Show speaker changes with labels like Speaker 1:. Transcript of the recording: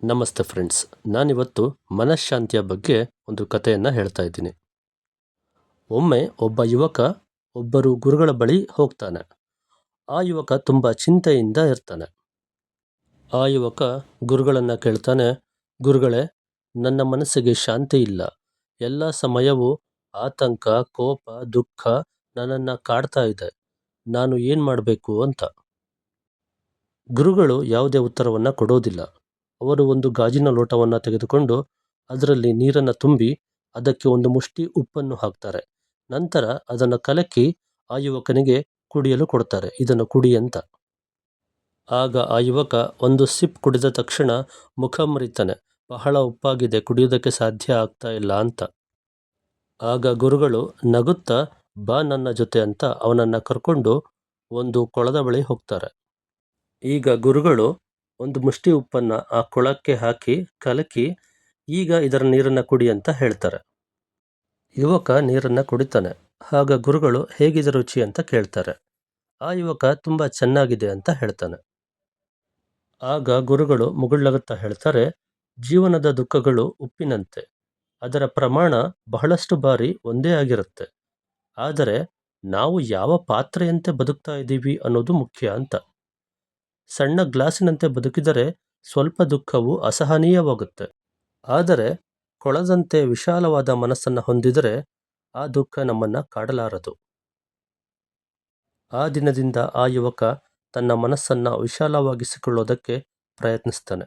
Speaker 1: ನಮಸ್ತೆ ಫ್ರೆಂಡ್ಸ್, ನಾನಿವತ್ತು ಮನಃಶಾಂತಿಯ ಬಗ್ಗೆ ಒಂದು ಕಥೆಯನ್ನು ಹೇಳ್ತಾ ಇದ್ದೀನಿ. ಒಮ್ಮೆ ಒಬ್ಬ ಯುವಕ ಒಬ್ಬರು ಗುರುಗಳ ಬಳಿ ಹೋಗ್ತಾನೆ. ಆ ಯುವಕ ತುಂಬ ಚಿಂತೆಯಿಂದ ಇರ್ತಾನೆ. ಆ ಯುವಕ ಗುರುಗಳನ್ನು ಕೇಳ್ತಾನೆ, ಗುರುಗಳೇ, ನನ್ನ ಮನಸ್ಸಿಗೆ ಶಾಂತಿ ಇಲ್ಲ. ಎಲ್ಲ ಸಮಯವೂ ಆತಂಕ, ಕೋಪ, ದುಃಖ ನನ್ನನ್ನು ಕಾಡ್ತಾ ಇದೆ. ನಾನು ಏನು ಮಾಡಬೇಕು ಅಂತ. ಗುರುಗಳು ಯಾವುದೇ ಉತ್ತರವನ್ನು ಕೊಡೋದಿಲ್ಲ. ಅವರು ಒಂದು ಗಾಜಿನ ಲೋಟವನ್ನು ತೆಗೆದುಕೊಂಡು ಅದರಲ್ಲಿ ನೀರನ್ನು ತುಂಬಿ ಅದಕ್ಕೆ ಒಂದು ಮುಷ್ಟಿ ಉಪ್ಪನ್ನು ಹಾಕ್ತಾರೆ. ನಂತರ ಅದನ್ನು ಕಲಕಿ ಆ ಯುವಕನಿಗೆ ಕುಡಿಯಲು ಕೊಡ್ತಾರೆ. ಇದನ್ನು ಕುಡಿ ಅಂತ. ಆಗ ಆ ಯುವಕ ಒಂದು ಸಿಪ್ ಕುಡಿದ ತಕ್ಷಣ ಮುಖ ಮುರಿತಾನೆ. ಬಹಳ ಉಪ್ಪಾಗಿದೆ, ಕುಡಿಯೋದಕ್ಕೆ ಸಾಧ್ಯ ಆಗ್ತಾ ಇಲ್ಲ ಅಂತ. ಆಗ ಗುರುಗಳು ನಗುತ್ತಾ, ಬಾ ನನ್ನ ಜೊತೆ ಅಂತ ಅವನನ್ನು ಕರ್ಕೊಂಡು ಒಂದು ಕೊಳದ ಬಳಿ ಹೋಗ್ತಾರೆ. ಈಗ ಗುರುಗಳು ಒಂದು ಮುಷ್ಟಿ ಉಪ್ಪನ್ನು ಆ ಕೊಳಕ್ಕೆ ಹಾಕಿ ಕಲಕಿ, ಈಗ ಇದರ ನೀರನ್ನು ಕುಡಿ ಅಂತ ಹೇಳ್ತಾರೆ. ಯುವಕ ನೀರನ್ನು ಕುಡಿತಾನೆ. ಆಗ ಗುರುಗಳು ಹೇಗಿದೆ ರುಚಿ ಅಂತ ಕೇಳ್ತಾರೆ. ಆ ಯುವಕ ತುಂಬ ಚೆನ್ನಾಗಿದೆ ಅಂತ ಹೇಳ್ತಾನೆ. ಆಗ ಗುರುಗಳು ಮುಗುಳ್ನಗುತ್ತಾ ಹೇಳ್ತಾರೆ, ಜೀವನದ ದುಃಖಗಳು ಉಪ್ಪಿನಂತೆ. ಅದರ ಪ್ರಮಾಣ ಬಹಳಷ್ಟು ಬಾರಿ ಒಂದೇ ಆಗಿರುತ್ತೆ. ಆದರೆ ನಾವು ಯಾವ ಪಾತ್ರೆಯಂತೆ ಬದುಕ್ತಾ ಇದ್ದೀವಿ ಅನ್ನೋದು ಮುಖ್ಯ ಅಂತ. ಸಣ್ಣ ಗ್ಲಾಸಿನಂತೆ ಬದುಕಿದರೆ ಸ್ವಲ್ಪ ದುಃಖವು ಅಸಹನೀಯವಾಗುತ್ತೆ. ಆದರೆ ಕೊಳದಂತೆ ವಿಶಾಲವಾದ ಮನಸ್ಸನ್ನು ಹೊಂದಿದರೆ ಆ ದುಃಖ ನಮ್ಮನ್ನು ಕಾಡಲಾರದು. ಆ ದಿನದಿಂದ ಆ ಯುವಕ ತನ್ನ ಮನಸ್ಸನ್ನು ವಿಶಾಲವಾಗಿಸಿಕೊಳ್ಳೋದಕ್ಕೆ ಪ್ರಯತ್ನಿಸ್ತಾನೆ.